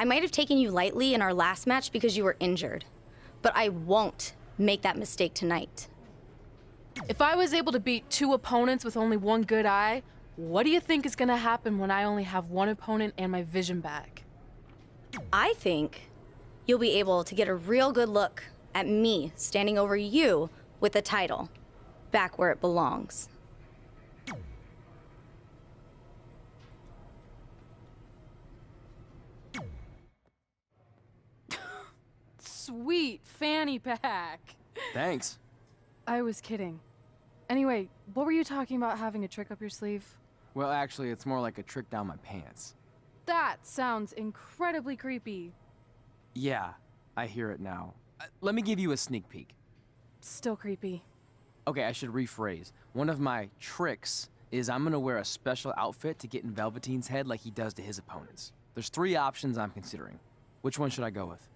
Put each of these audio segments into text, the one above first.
I might have taken you lightly in our last match because you were injured, but I won't make that mistake tonight. If I was able to beat 2 opponents with only 1 good eye, what do you think is gonna happen when I only have 1 opponent and my vision back? I think you'll be able to get a real good look at me standing over you with the title, back where it belongs. Sweet fanny pack. Thanks. I was kidding. Anyway, what were you talking about having a trick up your sleeve? Well, actually, it's more like a trick down my pants. That sounds incredibly creepy. Yeah, I hear it now. Let me give you a sneak peek. Still creepy. Okay, I should rephrase. One of my tricks is I'm gonna wear a special outfit to get in Velveteen's head like he does to his opponents. There's 3 options I'm considering. Which one should I go with?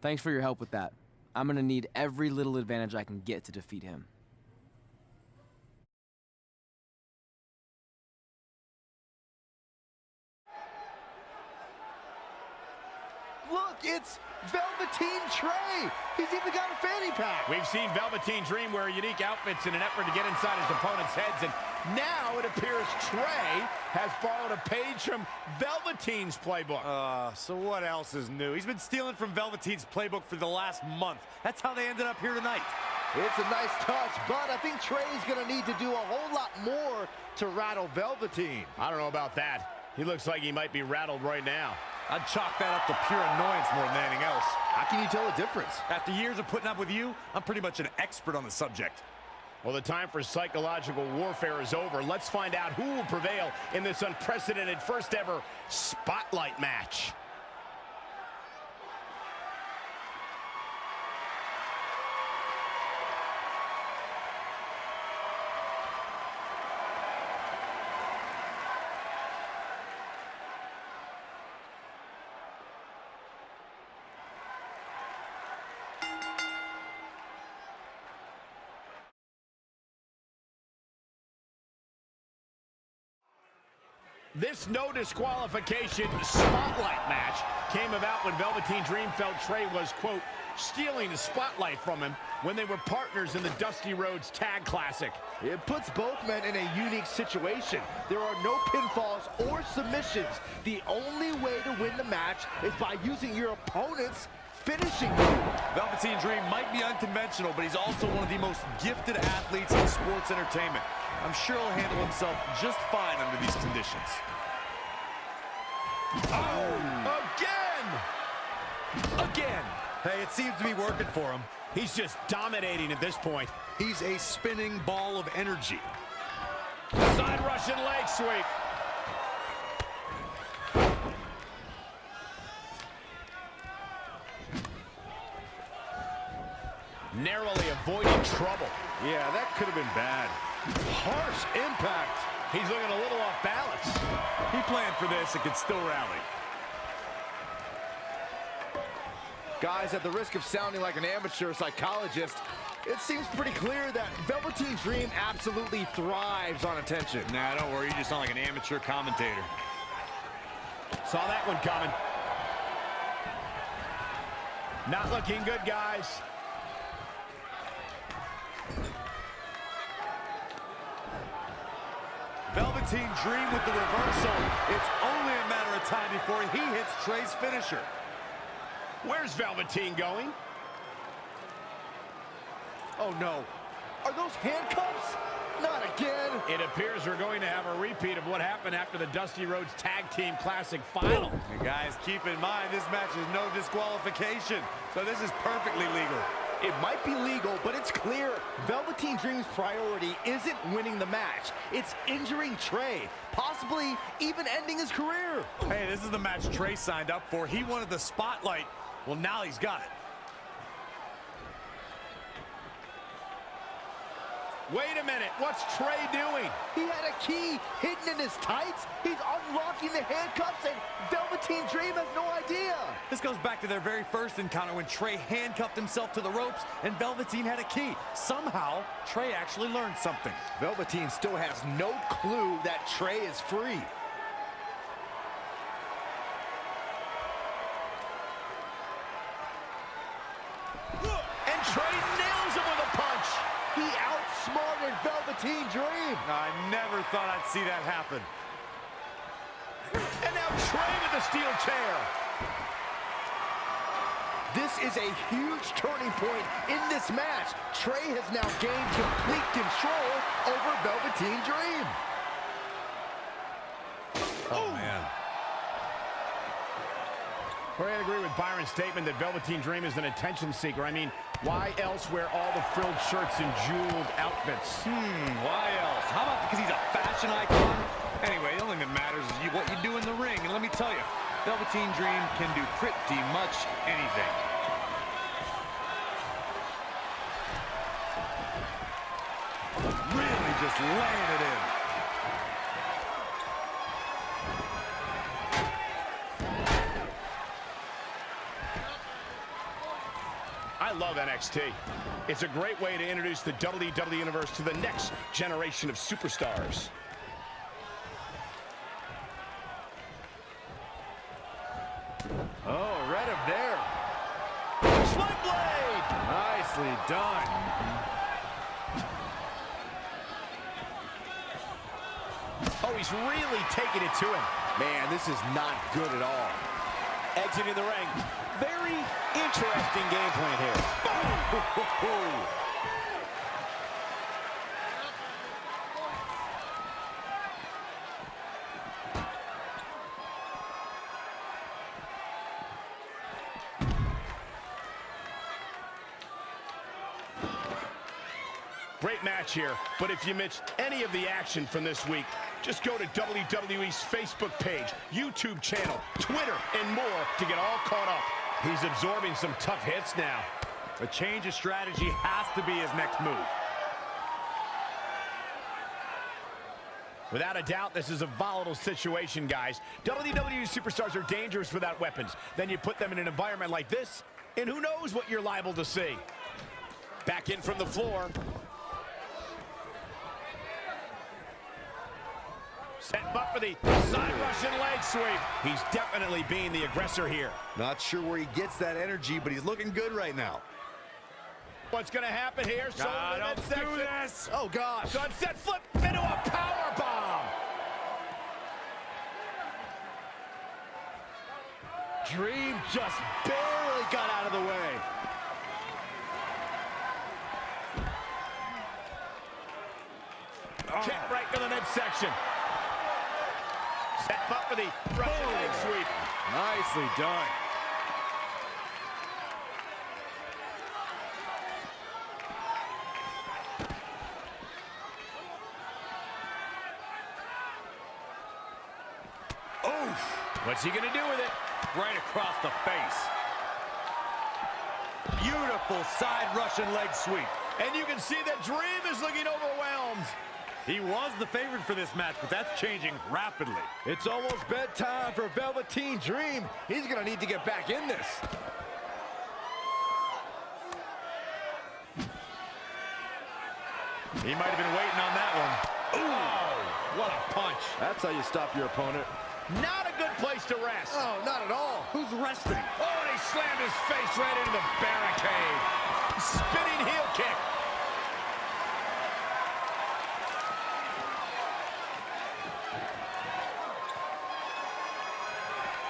Thanks for your help with that. I'm gonna need every little advantage I can get to defeat him. Look, it's Velveteen Trey. He's even got a fanny pack. We've seen Velveteen Dream wear unique outfits in an effort to get inside his opponent's heads, and now it appears Trey has borrowed a page from Velveteen's playbook. So what else is new? He's been stealing from Velveteen's playbook for the last month. That's how they ended up here tonight. It's a nice touch, but I think Trey's going to need to do a whole lot more to rattle Velveteen. I don't know about that. He looks like he might be rattled right now. I'd chalk that up to pure annoyance more than anything else. How can you tell a difference? After years of putting up with you, I'm pretty much an expert on the subject. Well, the time for psychological warfare is over. Let's find out who will prevail in this unprecedented first ever Spotlight match. This no disqualification spotlight match came about when Velveteen Dream felt Trey was, quote, stealing the spotlight from him when they were partners in the Dusty Rhodes Tag Classic. It puts both men in a unique situation. There are no pinfalls or submissions. The only way to win the match is by using your opponent's finishing move. Velveteen Dream might be unconventional, but he's also one of the most gifted athletes in sports entertainment. I'm sure he'll handle himself just fine under these conditions. Oh, again! Hey, it seems to be working for him. He's just dominating at this point. He's a spinning ball of energy. Side Russian leg sweep. Narrowly avoiding trouble. Yeah, that could have been bad. Harsh impact. He's looking a little off balance. He planned for this and can still rally. Guys, at the risk of sounding like an amateur psychologist, it seems pretty clear that Velveteen Dream absolutely thrives on attention. Nah, don't worry, you just sound like an amateur commentator. Saw that one coming. Not looking good, guys. Velveteen Dream with the reversal. It's only a matter of time before he hits Trey's finisher. Where's Velveteen going? Oh no, are those handcuffs? Not again. It appears we're going to have a repeat of what happened after the Dusty Rhodes Tag Team Classic Final. And guys, keep in mind, this match is no disqualification, so this is perfectly legal. It might be legal, but it's clear Velveteen Dream's priority isn't winning the match. It's injuring Trey, possibly even ending his career. Hey, this is the match Trey signed up for. He wanted the spotlight. Well, now he's got it. Wait a minute, what's Trey doing? He had a key hidden in his tights. He's unlocking the handcuffs, and Velveteen Dream has no idea. This goes back to their very first encounter when Trey handcuffed himself to the ropes and Velveteen had a key. Somehow, Trey actually learned something. Velveteen still has no clue that Trey is free. And Trey nails him with a punch. He outsmarted Velveteen Dream. I never thought I'd see that happen. And now Trey with the steel chair. This is a huge turning point in this match. Trey has now gained complete control over Velveteen Dream. Oh, man. I agree with Byron's statement that Velveteen Dream is an attention seeker. I mean, why else wear all the frilled shirts and jeweled outfits? Why else? How about because he's a fashion icon? Anyway, the only thing that matters is what you do in the ring. And let me tell you, Velveteen Dream can do pretty much anything. Really just laying it in. I love NXT. It's a great way to introduce the WWE Universe to the next generation of superstars. Oh, read him there. Sling blade! Nicely done. Oh, he's really taking it to him. Man, this is not good at all. Exiting the ring. Very interesting game plan here. Boom! Great match here, but if you missed any of the action from this week, just go to WWE's Facebook page, YouTube channel, Twitter, and more to get all caught up. He's absorbing some tough hits now. A change of strategy has to be his next move. Without a doubt, this is a volatile situation, guys. WWE superstars are dangerous without weapons. Then you put them in an environment like this, and who knows what you're liable to see. Back in from the floor. Setting up for the side Russian leg sweep. He's definitely being the aggressor here. Not sure where he gets that energy, but he's looking good right now. What's going to happen here? Don't do this. Oh, gosh. Sunset flip into a power bomb. Dream just barely got out of the way. Kick right to the midsection. Set up for the Russian leg sweep. Nicely done. What's he going to do with it? Right across the face. Beautiful side Russian leg sweep. And you can see that Dream is looking overwhelmed. He was the favorite for this match, but that's changing rapidly. It's almost bedtime for Velveteen Dream. He's going to need to get back in this. He might have been waiting on that one. Oh, what a punch. That's how you stop your opponent. Not a good place to rest. Oh, not at all. Who's resting? Oh, and he slammed his face right into the barricade. Spinning heel kick.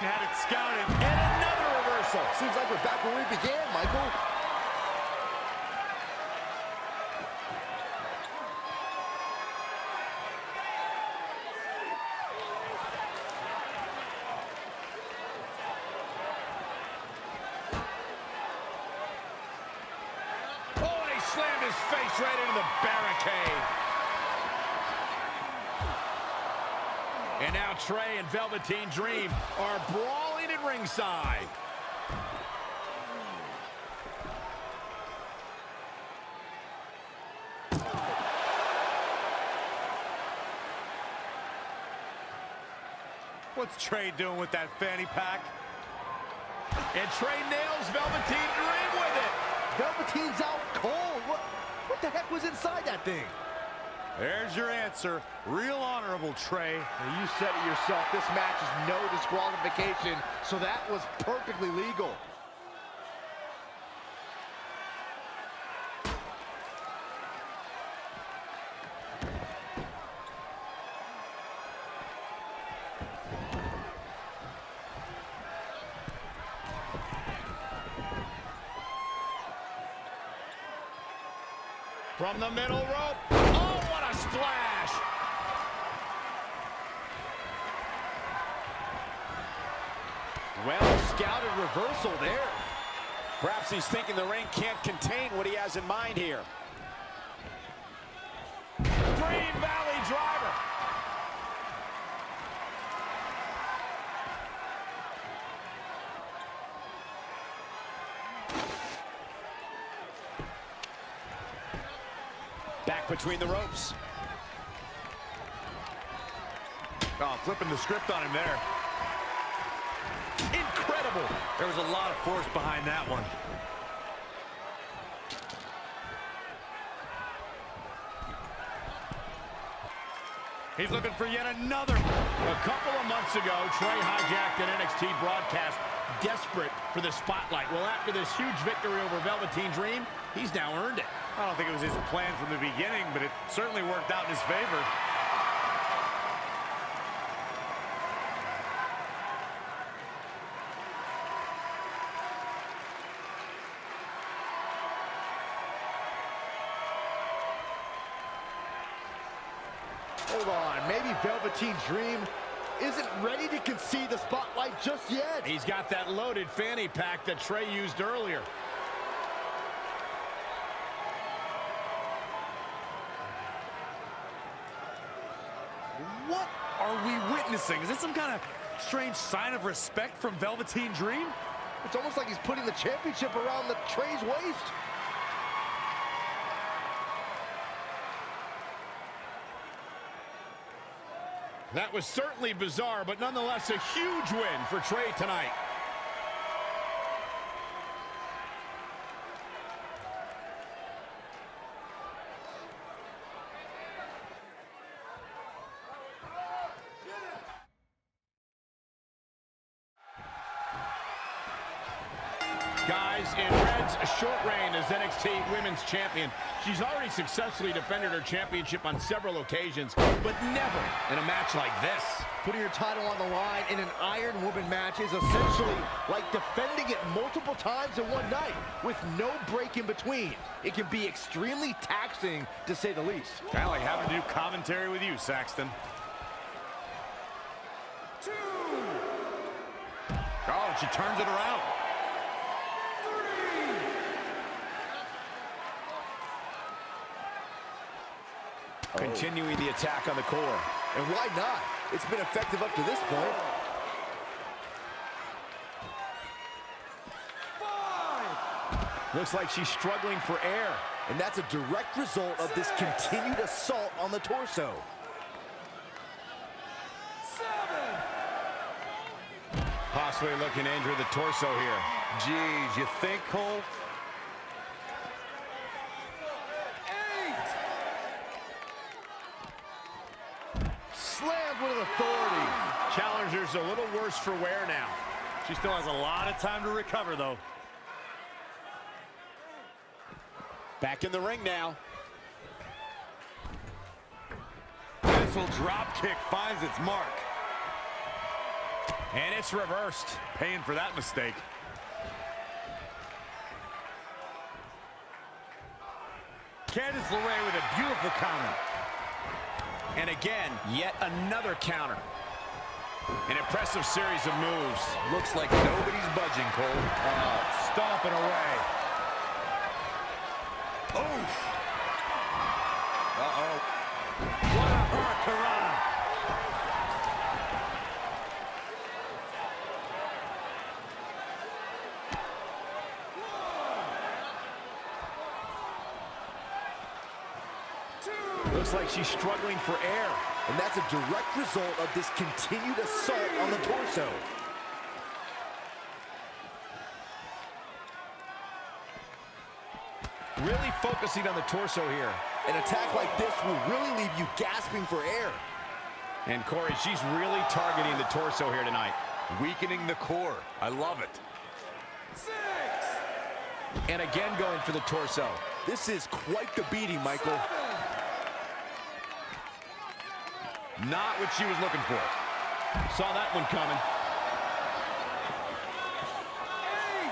Had it scouted. And another reversal. Seems like we're back where we began, Michael. Oh, and he slammed his face right into the barricade. And now Trey and Velveteen Dream are brawling at ringside. What's Trey doing with that fanny pack? And Trey nails Velveteen Dream with it. Velveteen's out cold. What the heck was inside that thing? There's your answer. Real honorable, Trey. Now, you said it yourself. This match is no disqualification, so that was perfectly legal. From the middle rope. Oh, what a splash! Well scouted reversal there. Perhaps he's thinking the ring can't contain what he has in mind here. Dream Valley driver. Back between the ropes. Oh, flipping the script on him there. Incredible. There was a lot of force behind that one. He's looking for yet another. A couple of months ago, Trey hijacked an NXT broadcast, desperate for the spotlight. Well, after this huge victory over Velveteen Dream, he's now earned it. I don't think it was his plan from the beginning, but it certainly worked out in his favor. Hold on, maybe Velveteen Dream isn't ready to concede the spotlight just yet. He's got that loaded fanny pack that Trey used earlier. What are we witnessing? Is this some kind of strange sign of respect from Velveteen Dream? It's almost like he's putting the championship around the Trey's waist. That was certainly bizarre, but nonetheless a huge win for Trey tonight. Guys, in Red's short reign as NXT Women's Champion, she's already successfully defended her championship on several occasions, but never in a match like this. Putting your title on the line in an Iron Woman match is essentially like defending it multiple times in one night with no break in between. It can be extremely taxing, to say the least. Kind of like having to do commentary with you, Saxton. Oh, and she turns it around. Continuing the attack on the core. And why not? It's been effective up to this point. 5. Looks like she's struggling for air. And that's a direct result of this continued assault on the torso. 7. Possibly looking to injure the torso here. Geez, you think, Cole? 8. Slammed with authority. Challenger's a little worse for wear now. She still has a lot of time to recover, though. Back in the ring now. Missile drop kick finds its mark. And it's reversed. Paying for that mistake. Candice LeRae with a beautiful counter. And again, yet another counter. An impressive series of moves. Looks like nobody's budging, Cole. Stomping away. Oof. Uh-oh. What a hurricanrana. Looks like she's struggling for air. And that's a direct result of this continued assault on the torso. Really focusing on the torso here. An attack like this will really leave you gasping for air. And Corey, she's really targeting the torso here tonight. Weakening the core. I love it. 6. And again going for the torso. This is quite the beating, Michael. 7. Not what she was looking for. Saw that one coming. 8.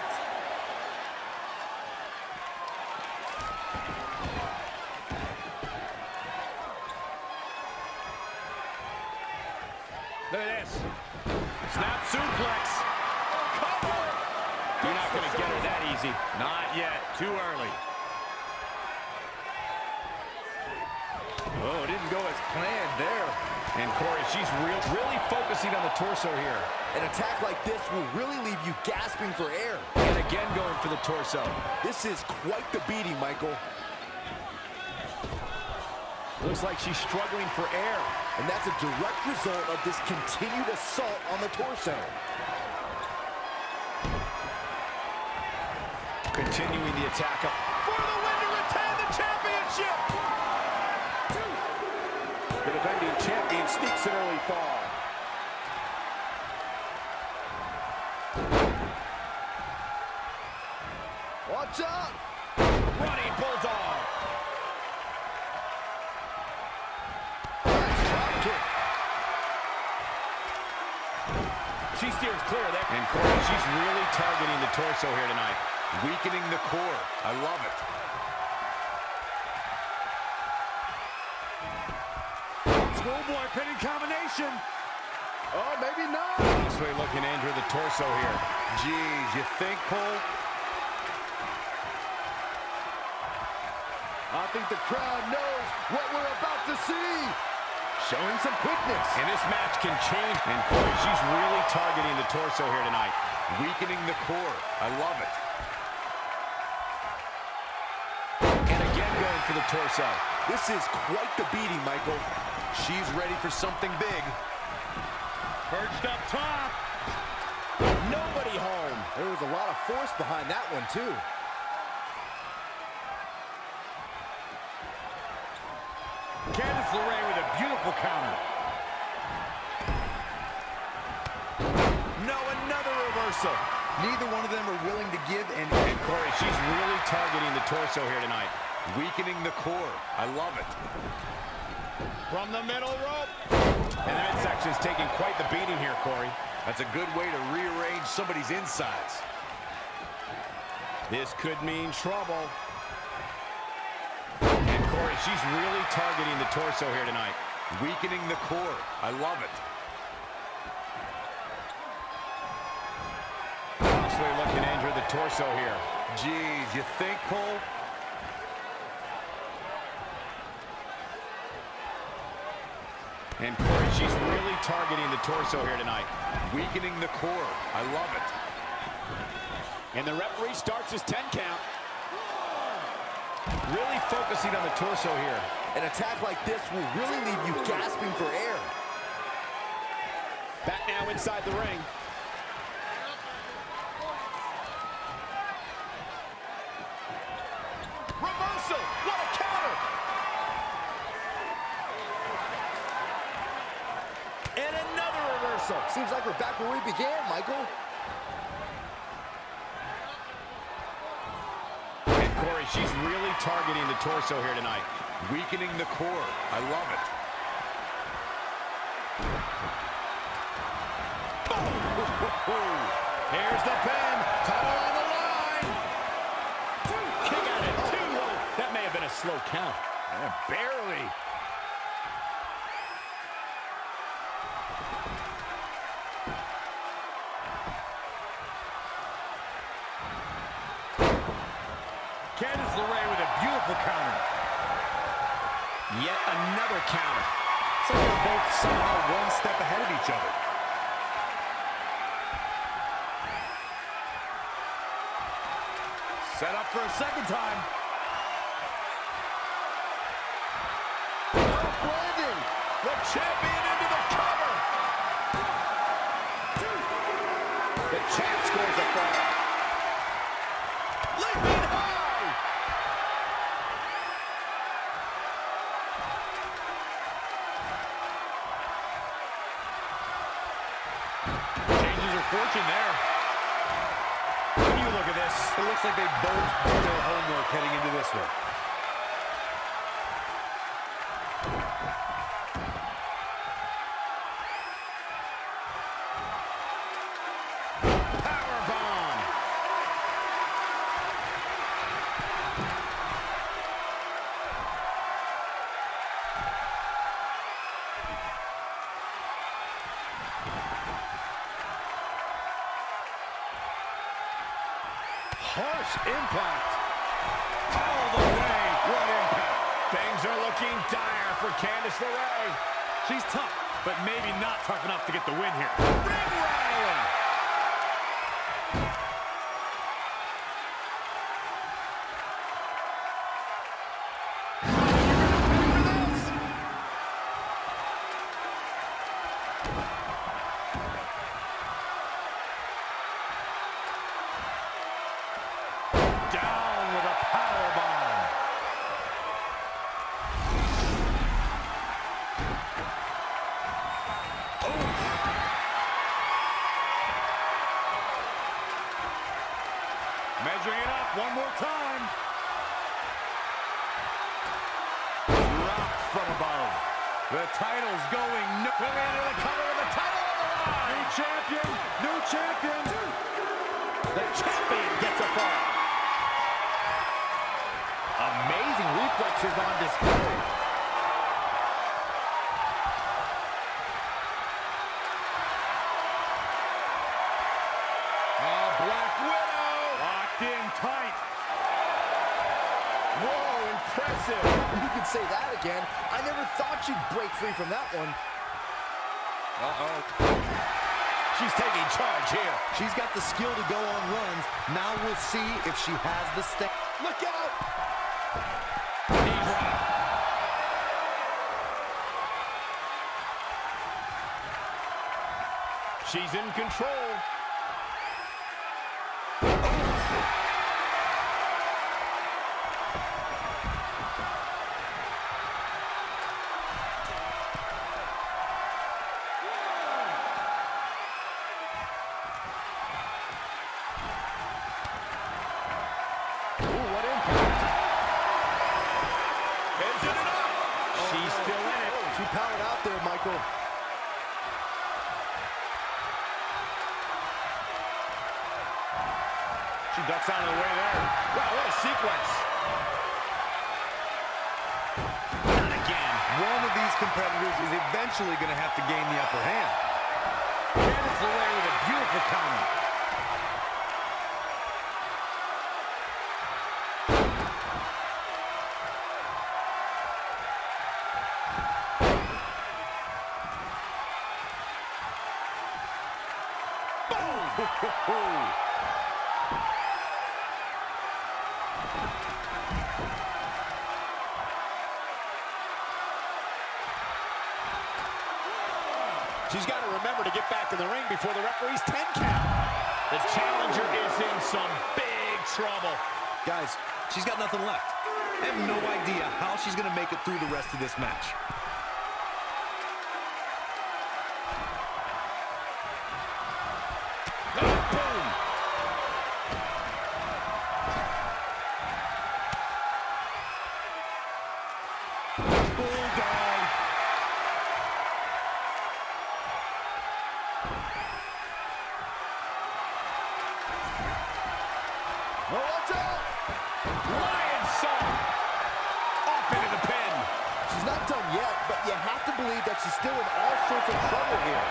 Look at this. Snap suplex. Cover. You're not going to get her that easy. Not yet. Too early. Oh, it didn't go as planned there. And Corey, she's really focusing on the torso here. An attack like this will really leave you gasping for air. And again going for the torso. This is quite the beating, Michael. Looks like she's struggling for air. And that's a direct result of this continued assault on the torso. Continuing the attack up. For the win to retain the championship! 2. The defending champion sneaks an early fall. Watch out! Running bulldog. She steers clear of that. And Corey, she's really targeting the torso here tonight. Weakening the core. I love it. Schoolboy pinning combination. Oh, maybe not. This way looking to enter the torso here. Geez, you think, Cole? I think the crowd knows what we're about to see. Showing some quickness. And this match can change. And Corey, she's really targeting the torso here tonight. Weakening the core. I love it. And again going for the torso. This is quite the beating, Michael. She's ready for something big. Perched up top. Nobody home. There was a lot of force behind that one, too. Candice LeRae with a beautiful counter. No, another reversal. Neither one of them are willing to give And Corey, she's really targeting the torso here tonight. weakening the core. I love it. From the middle rope. And the midsection is taking quite the beating here, Corey. That's a good way to rearrange somebody's insides. This could mean trouble. And Corey, she's really targeting the torso here tonight. Weakening the core. I love it. Possibly looking to injure the torso here. Geez, you think, Cole? And Corey, she's really targeting the torso here tonight. Weakening the core. I love it. And the referee starts his 10 count. Really focusing on the torso here. An attack like this will really leave you gasping for air. Back now inside the ring. Reversal! What a counter! And another reversal. Seems like we're back where we began, Michael. And Corey, she's really targeting the torso here tonight. Weakening the core. I love it. Here's the pin. Title on the line. Kick out at 2. That may have been a slow count. Barely. Candice LeRae with a beautiful counter. Yet another counter. So they're both somehow one step ahead of each other. Set up for a second time. Landing. The champion into the cover. The champ scores a fall. Leaping high. Changes her fortune there. When you look at this, It looks like they both did their homework heading into this one. powerbomb. Harsh impact. All the way. What impact. Things are looking dire for Candice LeRae. She's tough, but maybe not tough enough to get the win here. Ring rattling. Down with a powerbomb. Measuring it up one more time. Dropped from above. The title's going no. Will enter the cover with the title on the line. New champion. New champion. The champion gets a fall. Amazing reflexes on display. Black Widow. Locked in tight. Whoa, impressive. You can say that again. I never thought you'd break free from that one. She's taking charge here. She's got the skill to go on runs. Now we'll see if she has the stick. Look out. Knee drop. She's in control. She's still in it. She powered out there, Michael. She ducks out of the way there. Wow, what a sequence. Not again. One of these competitors is eventually going to have to gain the upper hand. Candice LeRae with a beautiful counter. She's got to remember to get back in the ring before the referee's 10 count. The challenger is in some big trouble. Guys, she's got nothing left. I have no idea how she's going to make it through the rest of this match. Boom! Bulldog. Oh, watch out! Lion song! Off into the pin. She's not done yet, but you have to believe that she's still in all sorts of trouble here.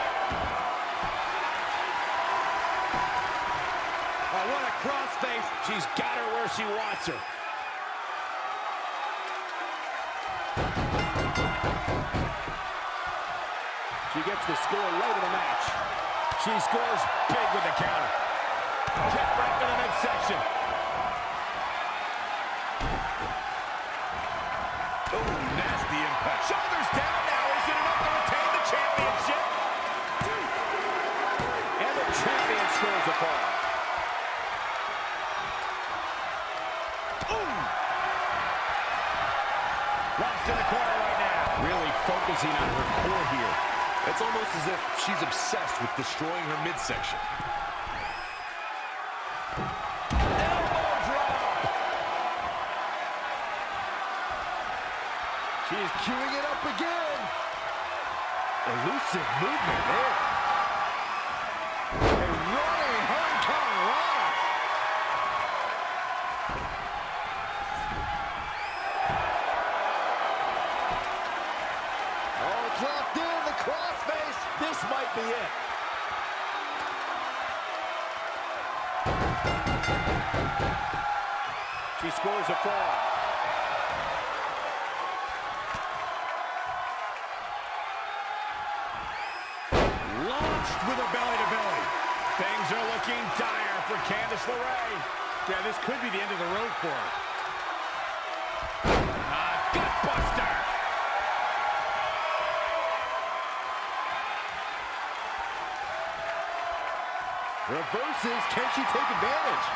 Oh, what a crossface. She's got her where she wants her. She gets the score late in the match. She scores big with the counter. Kick right to the midsection. Oh, nasty impact. Shoulders down now. Is it enough to retain the championship. And the champion scores a fall. Lost in the corner right now. Really focusing on her core here. It's almost as if she's obsessed with destroying her midsection. Elbow drop. She's queuing it up again. Elusive movement there. A running Hong Kong Rana. Oh, it's locked in. The crossface. This might be it. She scores a fall. Launched with a belly-to-belly. Things are looking dire for Candice LeRae. Yeah, this could be the end of the road for her. Gutbuster. Reverses. Can she take advantage?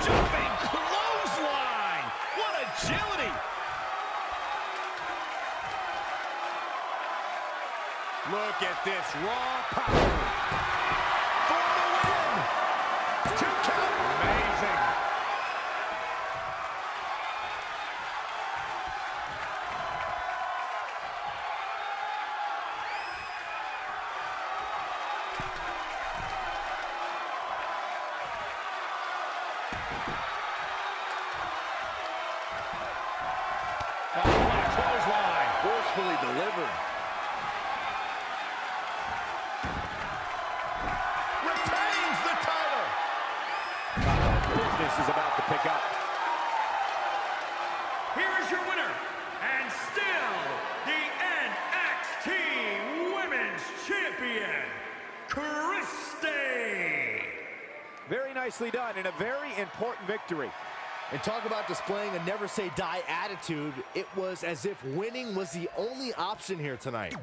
Jumping clothesline. What agility. Look at this raw power. For the win. 2 count. Amazing. Clothesline. Forcefully delivered. Retains the title. Business is about to pick up. Here is your winner, and still the NXT Women's Champion, Christy. Very nicely done, and a very important victory. And talk about displaying a never-say-die attitude. It was as if winning was the only option here tonight.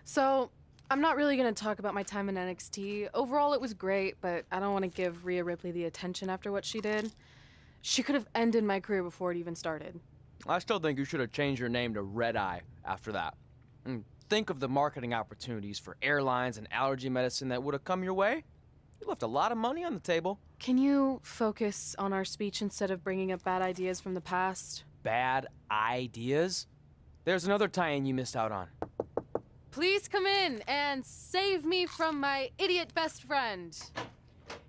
So, I'm not really going to talk about my time in NXT. Overall, it was great, but I don't want to give Rhea Ripley the attention after what she did. She could have ended my career before it even started. I still think you should have changed your name to Red Eye after that. And think of the marketing opportunities for airlines and allergy medicine that would have come your way. You left a lot of money on the table. Can you focus on our speech instead of bringing up bad ideas from the past? Bad ideas? There's another tie-in you missed out on. Please come in and save me from my idiot best friend.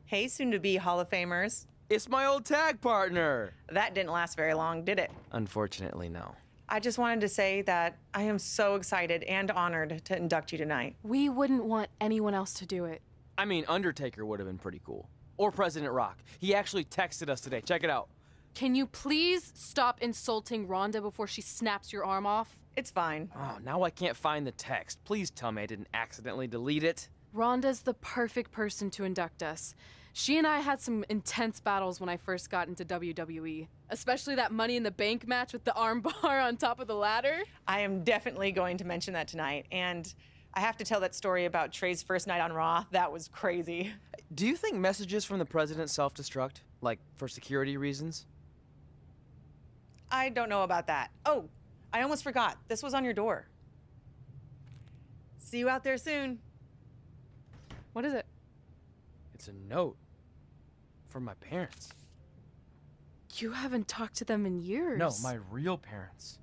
Hey, soon-to-be Hall of Famers. It's my old tag partner. That didn't last very long, did it? Unfortunately, no. I just wanted to say that I am so excited and honored to induct you tonight. We wouldn't want anyone else to do it. I mean, Undertaker would have been pretty cool. Or President Rock. He actually texted us today. Check it out. Can you please stop insulting Rhonda before she snaps your arm off? It's fine. Oh, now I can't find the text. Please tell me I didn't accidentally delete it. Rhonda's the perfect person to induct us. She and I had some intense battles when I first got into WWE, especially that Money in the Bank match with the arm bar on top of the ladder. I am definitely going to mention that tonight, and I have to tell that story about Trey's first night on Raw. That was crazy. Do you think messages from the president self-destruct? Like, for security reasons? I don't know about that. Oh, I almost forgot. This was on your door. See you out there soon. What is it? It's a note. From my parents. You haven't talked to them in years. No, my real parents.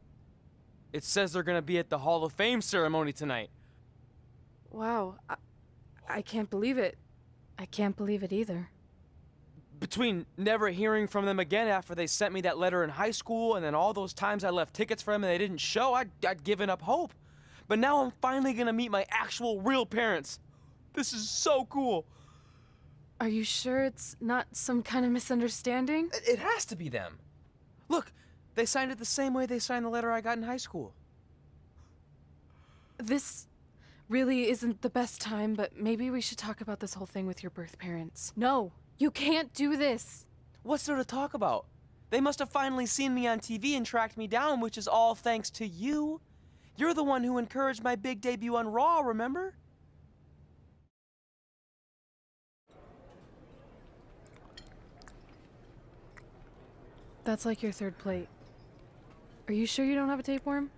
It says they're gonna be at the Hall of Fame ceremony tonight. Wow, I can't believe it. I can't believe it either. Between never hearing from them again after they sent me that letter in high school and then all those times I left tickets for them and they didn't show, I'd given up hope. But now I'm finally gonna meet my actual real parents. This is so cool. Are you sure it's not some kind of misunderstanding? It has to be them. Look, they signed it the same way they signed the letter I got in high school. This really isn't the best time, but maybe we should talk about this whole thing with your birth parents. No, you can't do this. What's there to talk about? They must have finally seen me on TV and tracked me down, which is all thanks to you. You're the one who encouraged my big debut on Raw, remember? That's like your third plate. Are you sure you don't have a tapeworm?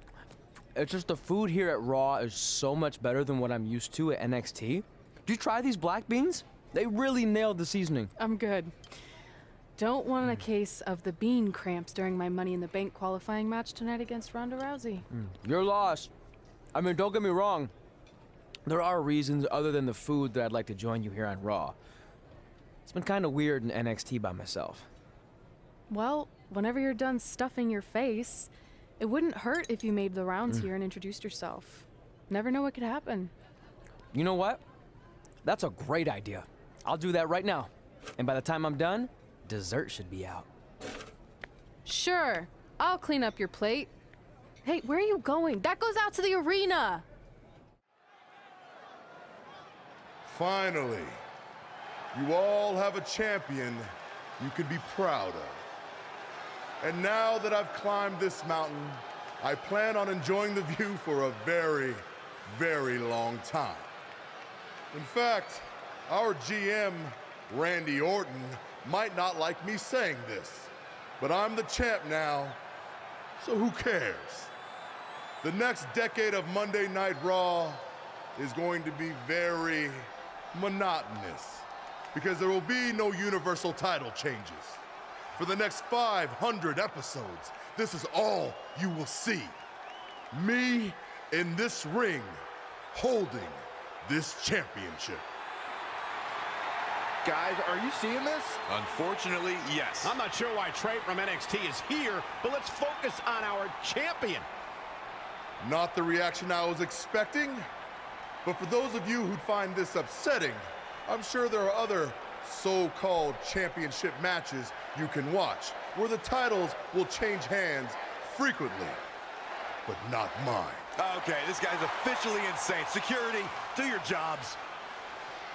It's just the food here at Raw is so much better than what I'm used to at NXT. Did you try these black beans? They really nailed the seasoning. I'm good. Don't want a case of the bean cramps during my Money in the Bank qualifying match tonight against Ronda Rousey. You're lost. I mean, don't get me wrong. There are reasons other than the food that I'd like to join you here on Raw. It's been kind of weird in NXT by myself. Well, whenever you're done stuffing your face, it wouldn't hurt if you made the rounds here and introduced yourself. Never know what could happen. You know what? That's a great idea. I'll do that right now. And by the time I'm done, dessert should be out. Sure, I'll clean up your plate. Hey, where are you going? That goes out to the arena! Finally, you all have a champion you could be proud of. And now that I've climbed this mountain, I plan on enjoying the view for a very, very long time. In fact, our GM, Randy Orton, might not like me saying this, but I'm the champ now, so who cares? The next decade of Monday Night Raw is going to be very monotonous because there will be no universal title changes. For the next 500 episodes, this is all you will see. Me in this ring, holding this championship. Guys, are you seeing this? Unfortunately, yes. I'm not sure why Trey from NXT is here, but let's focus on our champion. Not the reaction I was expecting, but for those of you who'd find this upsetting, I'm sure there are other so-called championship matches you can watch where the titles will change hands frequently, but not mine. Okay, this guy's officially insane. Security, do your jobs.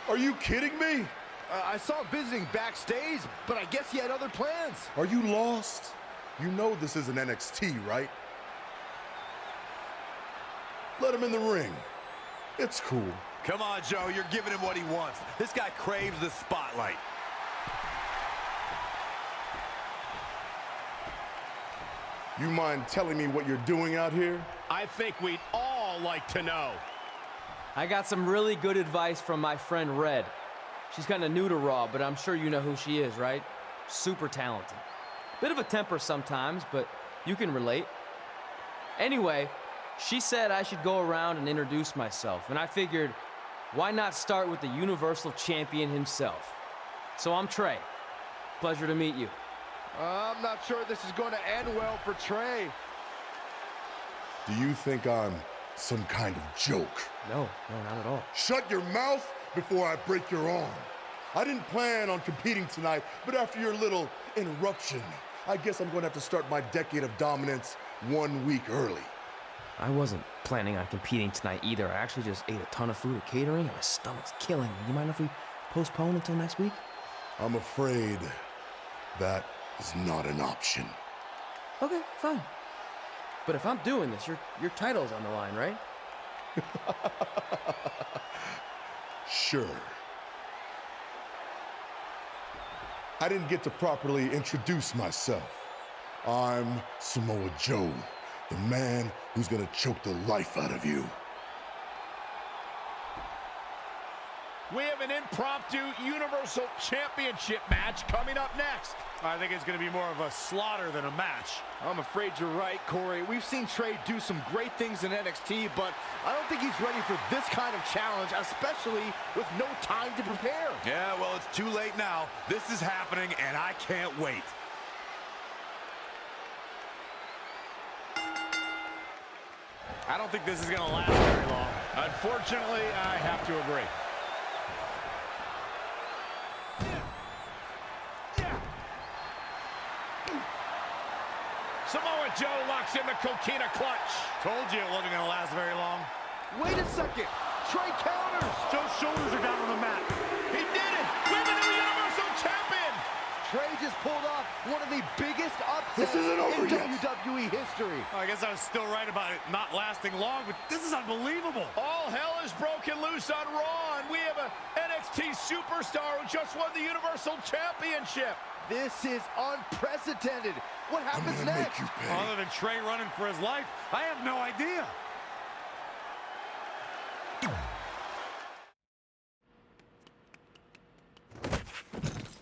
Are you kidding me? I saw him visiting backstage, but I guess he had other plans. Are you lost? You know this isn't NXT, right? Let him in the ring. It's cool. Come on, Joe, you're giving him what he wants. This guy craves the spotlight. You mind telling me what you're doing out here? I think we'd all like to know. I got some really good advice from my friend Red. She's kind of new to Raw, but I'm sure you know who she is, right? Super talented. Bit of a temper sometimes, but you can relate. Anyway, she said I should go around and introduce myself, and I figured, why not start with the Universal Champion himself? So I'm Trey. Pleasure to meet you. I'm not sure this is going to end well for Trey. Do you think I'm some kind of joke? No, not at all. Shut your mouth before I break your arm. I didn't plan on competing tonight, but after your little interruption, I guess I'm going to have to start my decade of dominance 1 week early. I wasn't planning on competing tonight either. I actually just ate a ton of food at catering and my stomach's killing me. You mind if we postpone until next week? I'm afraid that is not an option. Okay, fine. But if I'm doing this, your title's on the line, right? Sure. I didn't get to properly introduce myself. I'm Samoa Joe, the man who's gonna choke the life out of you. We have an impromptu Universal Championship match coming up next. I think it's going to be more of a slaughter than a match. I'm afraid you're right, Corey. We've seen Trey do some great things in NXT, but I don't think he's ready for this kind of challenge, especially with no time to prepare. Yeah, well, it's too late now. This is happening, and I can't wait. I don't think this is going to last very long. Unfortunately, I have to agree. Samoa Joe locks in the coquina clutch. Told you it wasn't going to last very long. Wait a second. Trey counters. Joe's shoulders are down on the mat. He did it. We're the new Universal Champion. Trey just pulled off one of the biggest upsets in WWE history. Well, I guess I was still right about it not lasting long, but this is unbelievable. All hell is broken loose on Raw, and we have an NXT superstar who just won the Universal Championship. This is unprecedented. What happens next? Other than Trey running for his life, I have no idea.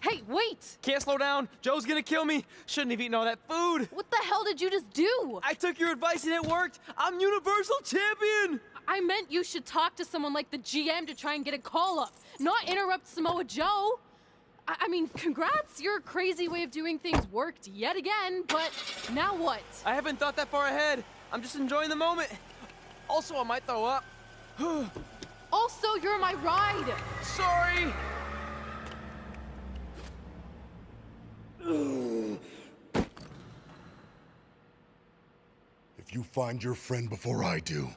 Hey, wait! Can't slow down. Joe's gonna kill me. Shouldn't have eaten all that food. What the hell did you just do? I took your advice and it worked. I'm Universal Champion. I meant you should talk to someone like the GM to try and get a call up, not interrupt Samoa Joe. I mean, congrats, your crazy way of doing things worked yet again, but now what? I haven't thought that far ahead. I'm just enjoying the moment. Also, I might throw up. Also, you're my ride. Sorry. If you find your friend before I do,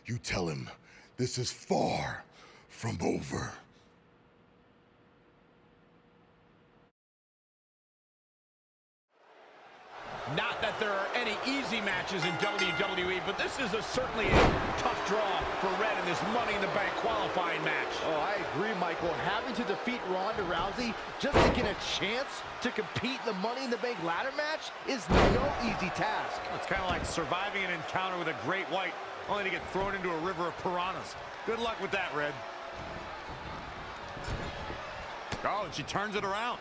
you tell him this is far from over. Not that there are any easy matches in WWE, but this is certainly a tough draw for Red in this Money in the Bank qualifying match. Oh, I agree, Michael. Having to defeat Ronda Rousey just to get a chance to compete in the Money in the Bank ladder match is no easy task. It's kind of like surviving an encounter with a great white, only to get thrown into a river of piranhas. Good luck with that, Red. Oh, and she turns it around.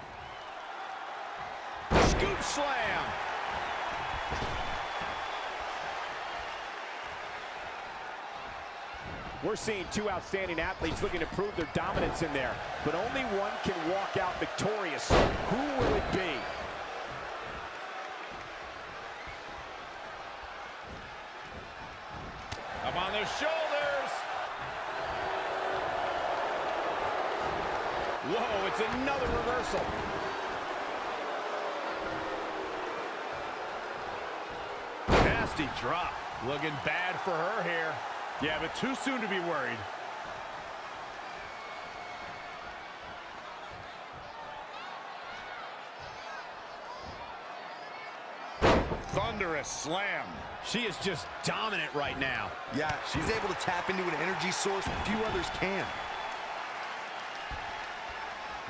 Scoop slam. We're seeing two outstanding athletes looking to prove their dominance in there, but only one can walk out victorious. Who will it be? Up on those shoulders. Whoa, it's another reversal. Nasty drop. Looking bad for her here. Yeah, but too soon to be worried. Thunderous slam. She is just dominant right now. Yeah, she's able to tap into an energy source few others can.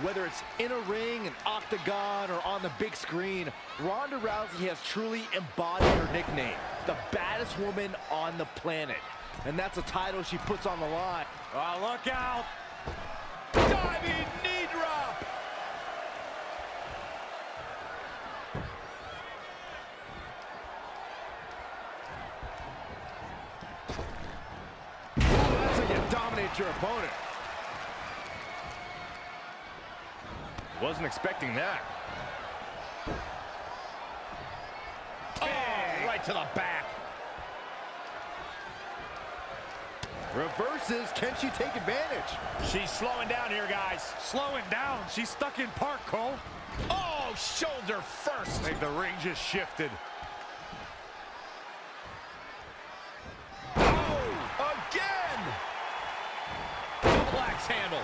Whether it's in a ring, an octagon, or on the big screen, Ronda Rousey has truly embodied her nickname, the baddest woman on the planet. And that's a title she puts on the line. Oh, look out. Diving knee drop. That's how you dominate your opponent. Wasn't expecting that. Oh, right to the back. Reverses, can she take advantage? She's slowing down here, guys. Slowing down. She's stuck in park, Cole. Oh, shoulder first. I think the ring just shifted. Oh, again. Double axe handle.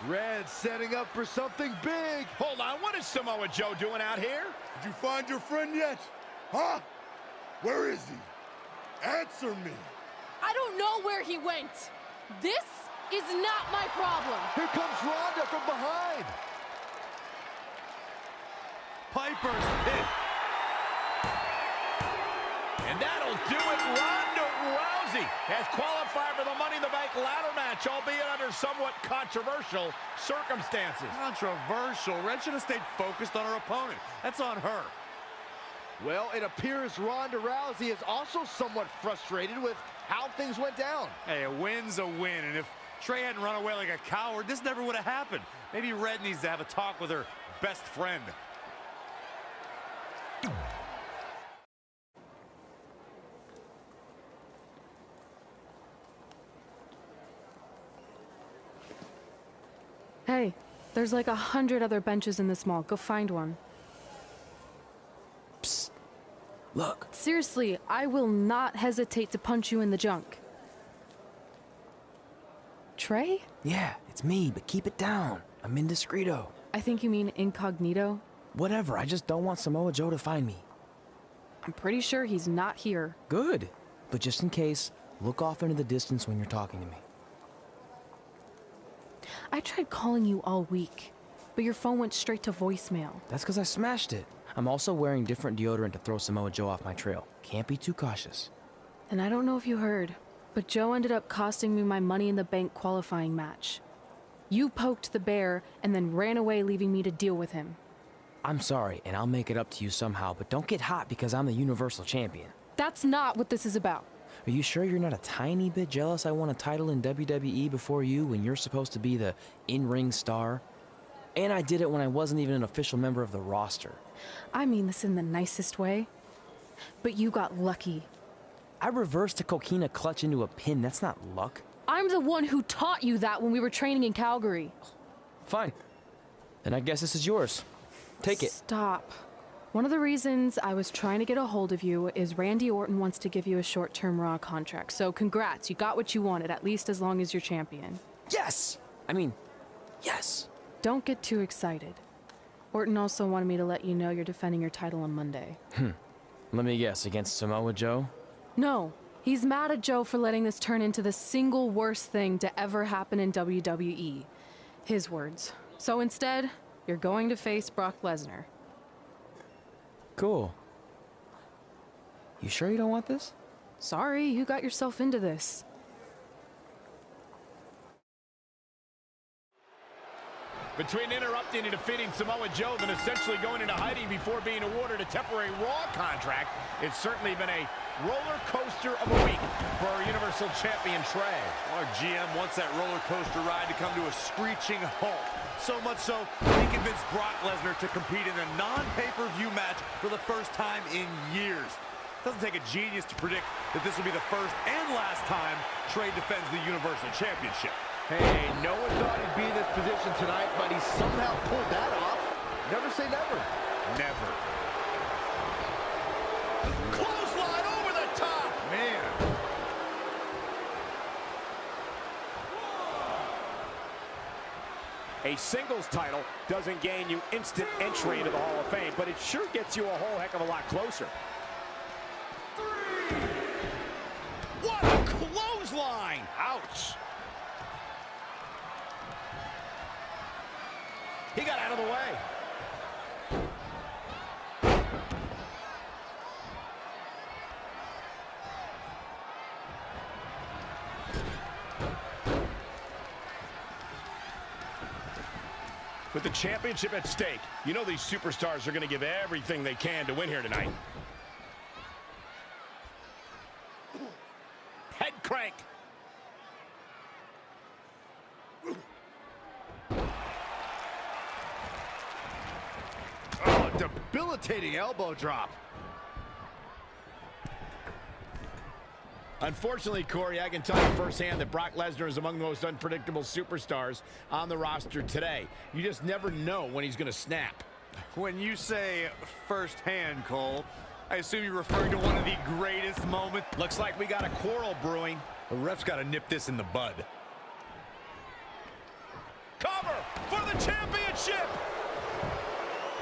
Red setting up for something big. Hold on, what is Samoa Joe doing out here? Did you find your friend yet? Huh? Where is he? Answer me. I don't know where he went. This is not my problem. Here comes Ronda from behind. Piper's pit. And that'll do it. Ronda Rousey Rousey has qualified for the Money in the Bank ladder match, albeit under somewhat controversial circumstances. Controversial? Red should have stayed focused on her opponent. That's on her. Well, it appears Ronda Rousey is also somewhat frustrated with how things went down. Hey, a win's a win, and if Trey hadn't run away like a coward, this never would have happened. Maybe Red needs to have a talk with her best friend. Hey, there's like 100 other benches in this mall. Go find one. Psst. Look. Seriously, I will not hesitate to punch you in the junk. Trey? Yeah, it's me, but keep it down. I'm indiscreto. I think you mean incognito. Whatever, I just don't want Samoa Joe to find me. I'm pretty sure he's not here. Good. But just in case, look off into the distance when you're talking to me. I tried calling you all week, but your phone went straight to voicemail. That's because I smashed it. I'm also wearing different deodorant to throw Samoa Joe off my trail. Can't be too cautious. And I don't know if you heard, but Joe ended up costing me my Money in the Bank qualifying match. You poked the bear and then ran away, leaving me to deal with him. I'm sorry, and I'll make it up to you somehow, but don't get hot because I'm the Universal Champion. That's not what this is about. Are you sure you're not a tiny bit jealous I won a title in WWE before you when you're supposed to be the in-ring star? And I did it when I wasn't even an official member of the roster. I mean this in the nicest way. But you got lucky. I reversed a coquina clutch into a pin. That's not luck. I'm the one who taught you that when we were training in Calgary. Fine. Then I guess this is yours. Take it. Stop. One of the reasons I was trying to get a hold of you is Randy Orton wants to give you a short-term Raw contract. So congrats, you got what you wanted, at least as long as you're champion. Yes! I mean, yes. Don't get too excited. Orton also wanted me to let you know you're defending your title on Monday. Let me guess, against Samoa Joe? No, he's mad at Joe for letting this turn into the single worst thing to ever happen in WWE. His words. So instead, you're going to face Brock Lesnar. Cool. You sure you don't want this? Sorry, you got yourself into this. Between interrupting and defeating Samoa Joe, then essentially going into hiding before being awarded a temporary Raw contract, it's certainly been a roller coaster of a week for our Universal Champion Trey. Our GM wants that roller coaster ride to come to a screeching halt. So much so, he convinced Brock Lesnar to compete in a non-pay-per-view match for the first time in years. Doesn't take a genius to predict that this will be the first and last time Trey defends the Universal Championship. Hey, no one thought he'd be in this position tonight, but he somehow pulled that off. Never say never. Never. Clothesline over the top! Man. A singles title doesn't gain you instant entry into the Hall of Fame, but it sure gets you a whole heck of a lot closer. What a clothesline! Ouch. He got out of the way. With the championship at stake, you know these superstars are going to give everything they can to win here tonight. Head crank. Oh, debilitating elbow drop. Unfortunately, Corey, I can tell you firsthand that Brock Lesnar is among the most unpredictable superstars on the roster today. You just never know when he's going to snap. When you say firsthand, Cole, I assume you're referring to one of the greatest moments. Looks like we got a quarrel brewing. The ref's got to nip this in the bud. Cover for the championship!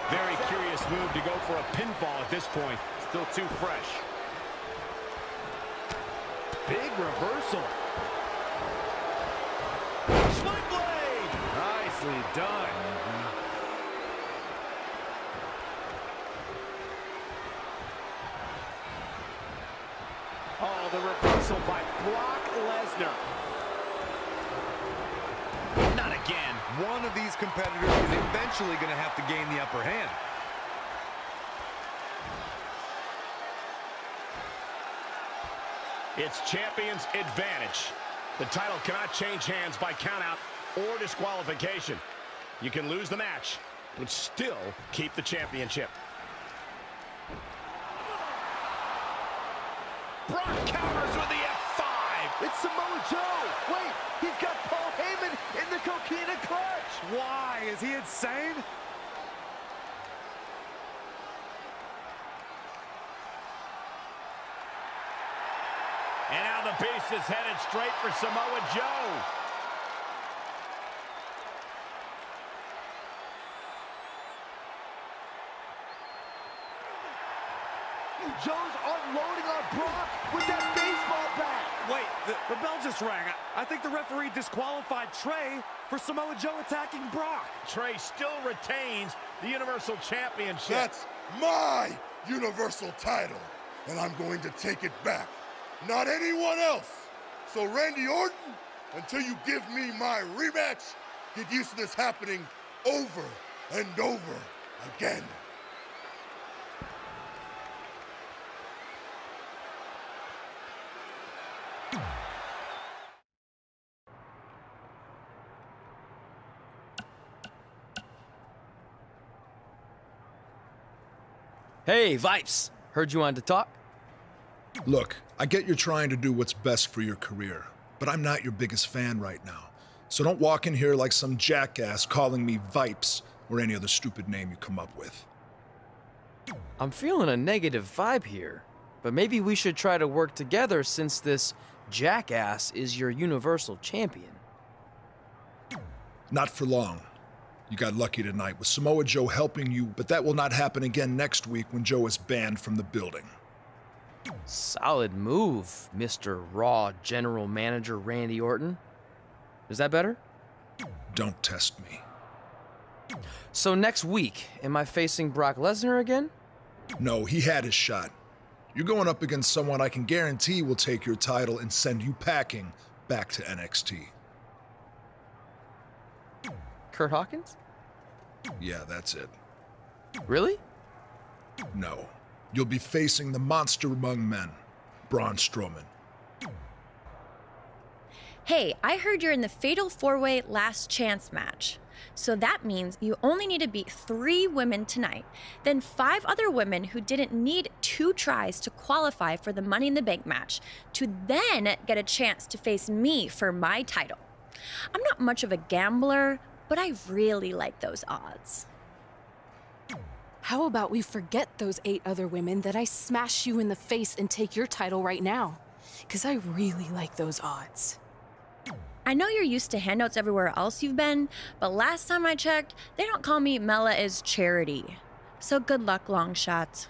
Very curious move to go for a pinfall at this point. Still too fresh. Big reversal. Sling blade! Nicely done. Oh, the reversal reversal by Brock Lesnar. Not again. One of these competitors is eventually going to have to gain the upper hand. It's champion's advantage. The title cannot change hands by countout or disqualification. You can lose the match, but still keep the championship. Brock counters with the F5. It's Samoa Joe. Wait, he's got Paul Heyman in the Coquina clutch. Why? Is he insane? And now the Beast is headed straight for Samoa Joe. Joe's unloading on Brock with that baseball bat. Wait, the bell just rang. I think the referee disqualified Trey for Samoa Joe attacking Brock. Trey still retains the Universal Championship. That's my Universal title, and I'm going to take it back. Not anyone else. So Randy Orton, until you give me my rematch, get used to this happening over and over again. Hey, Vipes. Heard you wanted to talk? Look, I get you're trying to do what's best for your career, but I'm not your biggest fan right now. So don't walk in here like some jackass calling me Vipes or any other stupid name you come up with. I'm feeling a negative vibe here, but maybe we should try to work together since this jackass is your Universal Champion. Not for long. You got lucky tonight with Samoa Joe helping you, but that will not happen again next week when Joe is banned from the building. Solid move, Mr. Raw General Manager Randy Orton. Is that better? Don't test me. So next week, am I facing Brock Lesnar again? No, he had his shot. You're going up against someone I can guarantee will take your title and send you packing back to NXT. Kurt Hawkins? Yeah, that's it. Really? No. You'll be facing the monster among men, Braun Strowman. Hey, I heard you're in the Fatal 4-Way Last Chance match. So that means you only need to beat 3 women tonight, then 5 other women who didn't need 2 tries to qualify for the Money in the Bank match to then get a chance to face me for my title. I'm not much of a gambler, but I really like those odds. How about we forget those 8 other women that I smash you in the face and take your title right now? Because I really like those odds. I know you're used to handouts everywhere else you've been, but last time I checked, they don't call me Mela is Charity. So good luck, long shots.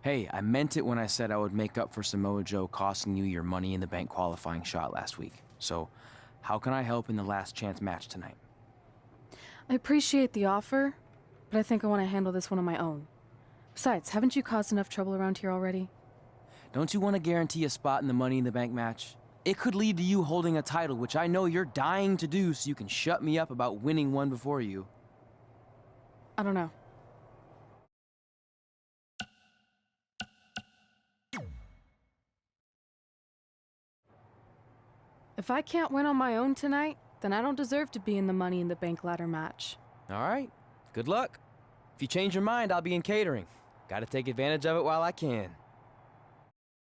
Hey, I meant it when I said I would make up for Samoa Joe costing you your Money in the Bank qualifying shot last week. So, how can I help in the last chance match tonight? I appreciate the offer, but I think I want to handle this one on my own. Besides, haven't you caused enough trouble around here already? Don't you want to guarantee a spot in the Money in the Bank match? It could lead to you holding a title, which I know you're dying to do so you can shut me up about winning one before you. I don't know. If I can't win on my own tonight, then I don't deserve to be in the Money in the Bank ladder match. All right. Good luck. If you change your mind, I'll be in catering. Gotta take advantage of it while I can.